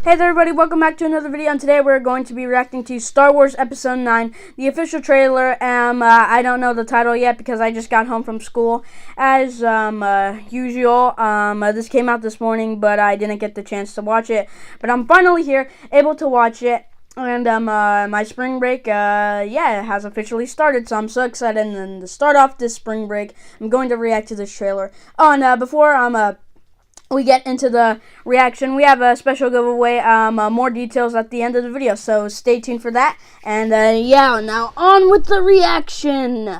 Hey there everybody, welcome back to another video, and today we're going to be reacting to Star Wars Episode 9, the official trailer. I don't know the title yet because I just got home from school, as usual. This came out this morning, but I didn't get the chance to watch it. But I'm finally here, able to watch it, and my spring break, it has officially started, so I'm so excited. And then to start off this spring break, I'm going to react to this trailer. Oh, and before we get into the reaction, we have a special giveaway, more details at the end of the video, so stay tuned for that. And now on with the reaction.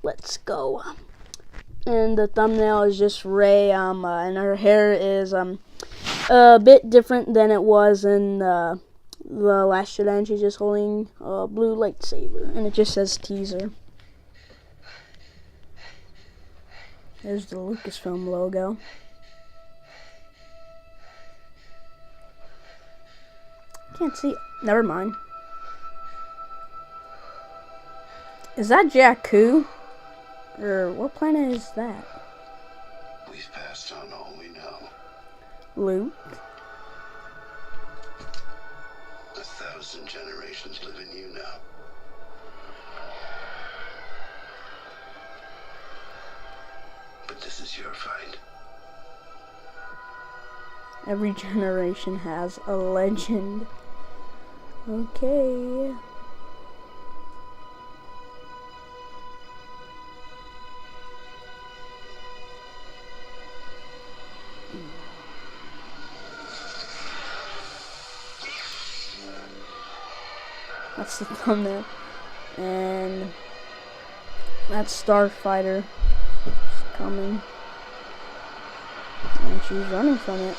Let's go. And the thumbnail is just Rey, and her hair is a bit different than it was in the Last Jedi, and she's just holding a blue lightsaber, and it just says teaser. There's the Lucasfilm logo. Can't see. Never mind. Is that Jakku? Or what planet is that? We've passed on all we know. Luke. 1,000 generations live in you now. But this is your fight. Every generation has a legend. Okay. That's the thumbnail. And that's Starfighter. She's coming. And she's running from it.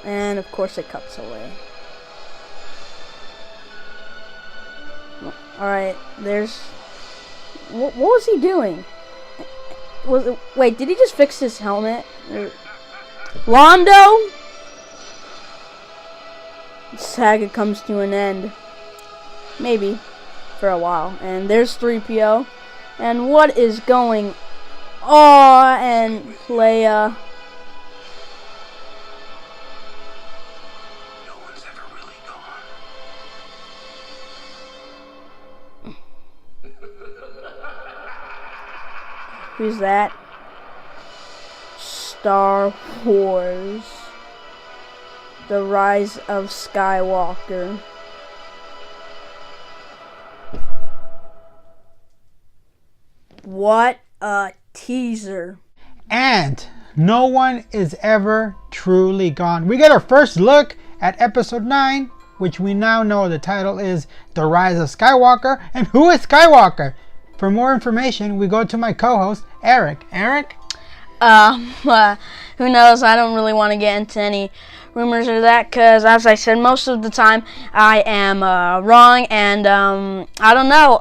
And of course it cuts away. Alright, there's... What was he doing? Wait, did he just fix his helmet? Londo? The saga comes to an end. Maybe. For a while. And there's 3PO. And what is going on? And Leia... Who's that? Star Wars. The Rise of Skywalker. What a teaser. And no one is ever truly gone. We get our first look at episode 9, which we now know the title is The Rise of Skywalker. And who is Skywalker? For more information, we go to my co-host, Eric. Eric? Who knows? I don't really want to get into any rumors or that, because as I said, most of the time I am wrong, and I don't know.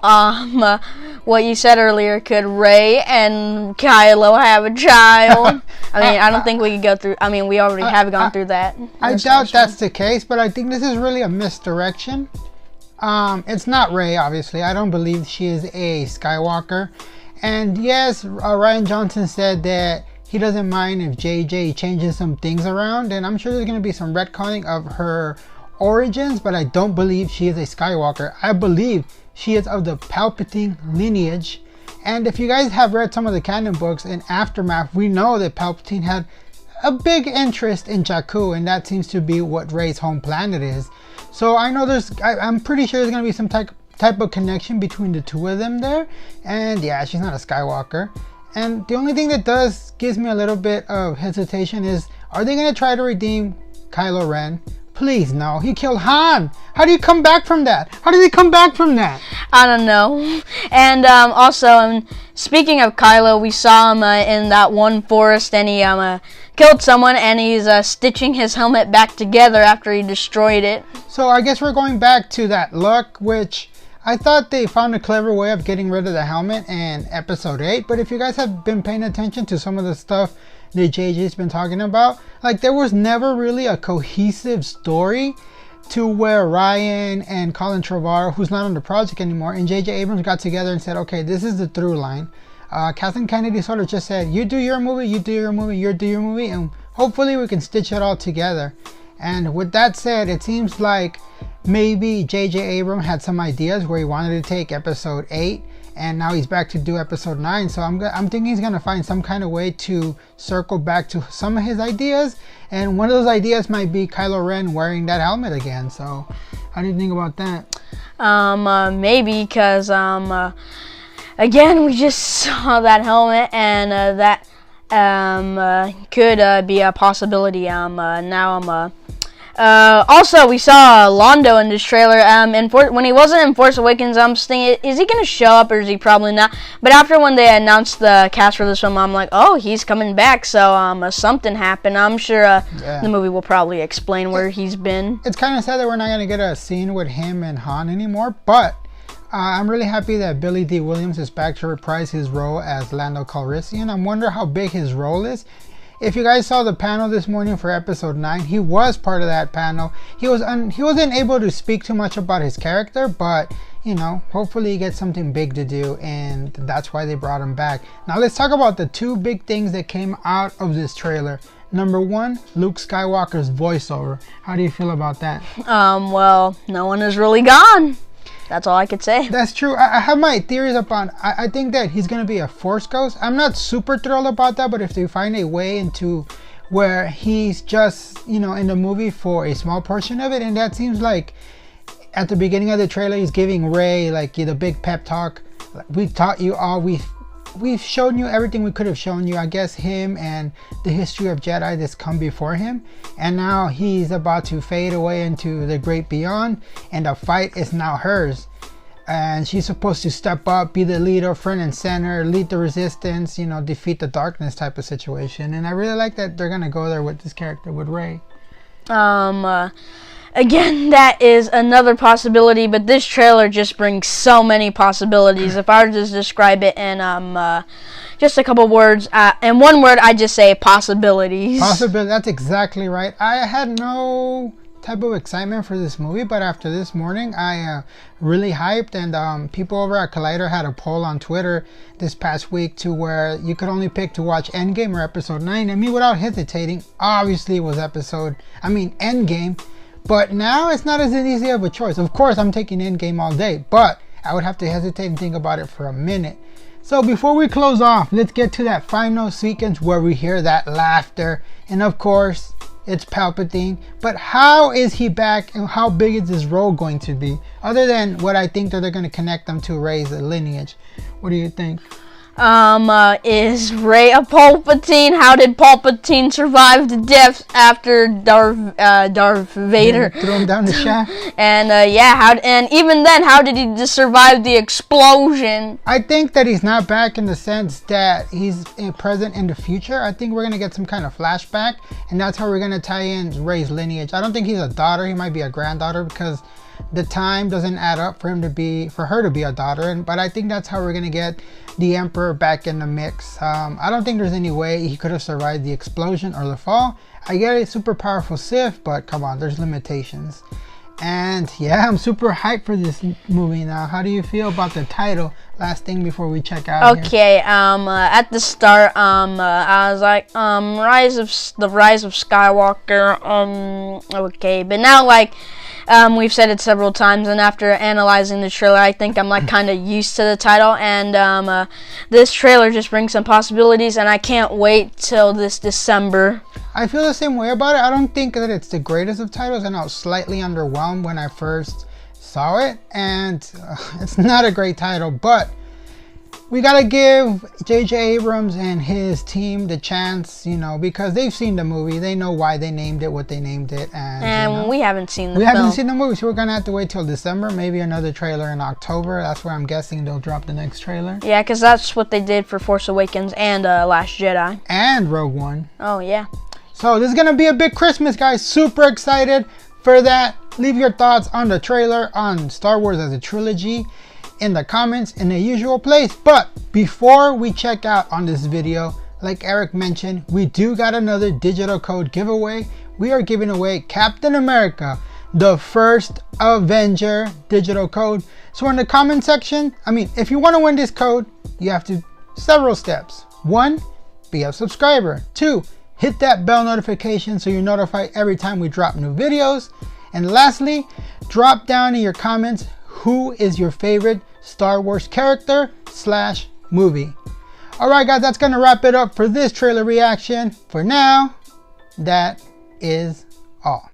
What you said earlier, could Rey and Kylo have a child? I mean, I don't think we could go through. I mean, we already have gone through that. I doubt that's the case, but I think this is really a misdirection. It's not Rey, obviously. I don't believe she is a Skywalker. And yes, Rian Johnson said that he doesn't mind if JJ changes some things around, and I'm sure there's going to be some retconning of her origins, but I don't believe she is a Skywalker. I believe she is of the Palpatine lineage. And if you guys have read some of the canon books in Aftermath, we know that Palpatine had a big interest in Jakku, and that seems to be what Rey's home planet is. So I know I'm pretty sure there's going to be some type of connection between the two of them there. And yeah, she's not a Skywalker. And the only thing that gives me a little bit of hesitation is, are they going to try to redeem Kylo Ren? Please, no. He killed Han. How do you come back from that? How did he come back from that? I don't know. And also, speaking of Kylo, we saw him in that one forest, and he killed someone, and he's stitching his helmet back together after he destroyed it. So I guess we're going back to that look, which I thought they found a clever way of getting rid of the helmet in episode 8. But if you guys have been paying attention to some of the stuff that JJ's been talking about, like, there was never really a cohesive story to where Ryan and Colin Trevorrow, who's not on the project anymore, and J.J. Abrams got together and said, okay, this is the through line. Kathleen Kennedy sort of just said, you do your movie, you do your movie, you do your movie, and hopefully we can stitch it all together. And with that said, it seems like maybe J.J. Abrams had some ideas where he wanted to take episode 8 and now he's back to do episode 9. So I'm thinking he's going to find some kind of way to circle back to some of his ideas. And one of those ideas might be Kylo Ren wearing that helmet again. So how do you think about that? Maybe because, again, we just saw that helmet and that could be a possibility. Also, we saw Londo in this trailer. When he wasn't in Force Awakens, I'm thinking, is he gonna show up or is he probably not? But after when they announced the cast for this film, I'm like, oh, he's coming back. So something happened. I'm sure the movie will probably explain where he's been. It's kind of sad that we're not gonna get a scene with him and Han anymore, but I'm really happy that Billy D. Williams is back to reprise his role as Lando Calrissian. I wonder how big his role is. If you guys saw the panel this morning for episode 9, he was part of that panel. He wasn't able to speak too much about his character, but you know, hopefully he gets something big to do, and that's why they brought him back. Now let's talk about the two big things that came out of this trailer. Number 1, Luke Skywalker's voiceover. How do you feel about that? Well, no one is really gone. That's all I could say. That's true. I have my theories upon. I think that he's going to be a Force ghost. I'm not super thrilled about that, but if they find a way into where he's just, you know, in the movie for a small portion of it, and that seems like at the beginning of the trailer, he's giving Rey like the big pep talk. We've taught you all. We've shown you everything we could have shown you. I guess him and the history of Jedi that's come before him, and now he's about to fade away into the great beyond, and the fight is now hers, and she's supposed to step up, be the leader, front and center, lead the resistance, you know, defeat the darkness type of situation. And I really like that they're gonna go there with this character, with Rey. Again, that is another possibility, but this trailer just brings so many possibilities. If I were to just describe it in just a couple words, in one word, I'd just say possibilities. Possibility, that's exactly right. I had no type of excitement for this movie, but after this morning, I really hyped, and people over at Collider had a poll on Twitter this past week to where you could only pick to watch Endgame or Episode 9, and me, without hesitating, obviously it was Endgame. But now it's not as easy of a choice. Of course, I'm taking Endgame all day, but I would have to hesitate and think about it for a minute. So before we close off, let's get to that final sequence where we hear that laughter. And of course, it's Palpatine. But how is he back, and how big is his role going to be? Other than what I think that they're going to connect them to Rey's lineage. What do you think? Is Rey a Palpatine? How did Palpatine survive the death after Darth Vader threw him down the shaft? And and even then, how did he just survive the explosion? I think that he's not back in the sense that he's present in the future. I think we're gonna get some kind of flashback, and that's how we're gonna tie in Rey's lineage. I don't think he's a daughter. He might be a granddaughter because the time doesn't add up for her to be a daughter. But I think that's how we're gonna get the Emperor back in the mix. I don't think there's any way he could have survived the explosion or the fall. I get a super powerful Sith, but come on, there's limitations. And yeah, I'm super hyped for this movie now. How do you feel about the title? Last thing before we check out. Okay, at the start, I was like, the Rise of Skywalker. Okay, but now we've said it several times, and after analyzing the trailer, I think I'm kind of used to the title, and this trailer just brings some possibilities, and I can't wait till this December. I feel the same way about it. I don't think that it's the greatest of titles, and I was slightly underwhelmed when I first saw it, and it's not a great title, but we gotta give J.J. Abrams and his team the chance, you know, because they've seen the movie. They know why they named it what they named it. And you know, we haven't seen the film. We haven't seen the movie, so we're gonna have to wait till December. Maybe another trailer in October. That's where I'm guessing they'll drop the next trailer. Yeah, because that's what they did for Force Awakens and Last Jedi. And Rogue One. Oh, yeah. So this is gonna be a big Christmas, guys. Super excited for that. Leave your thoughts on the trailer, on Star Wars as a trilogy, in the comments in the usual place. But before we check out on this video, like Eric mentioned, we do got another digital code giveaway. We are giving away Captain America, the First Avenger digital code. So in the comment section, if you want to win this code, you have to several steps. 1, be a subscriber. 2, hit that bell notification so you're notified every time we drop new videos. And lastly, drop down in your comments who is your favorite Star Wars character / movie. Alright guys, that's going to wrap it up for this trailer reaction. For now, that is all.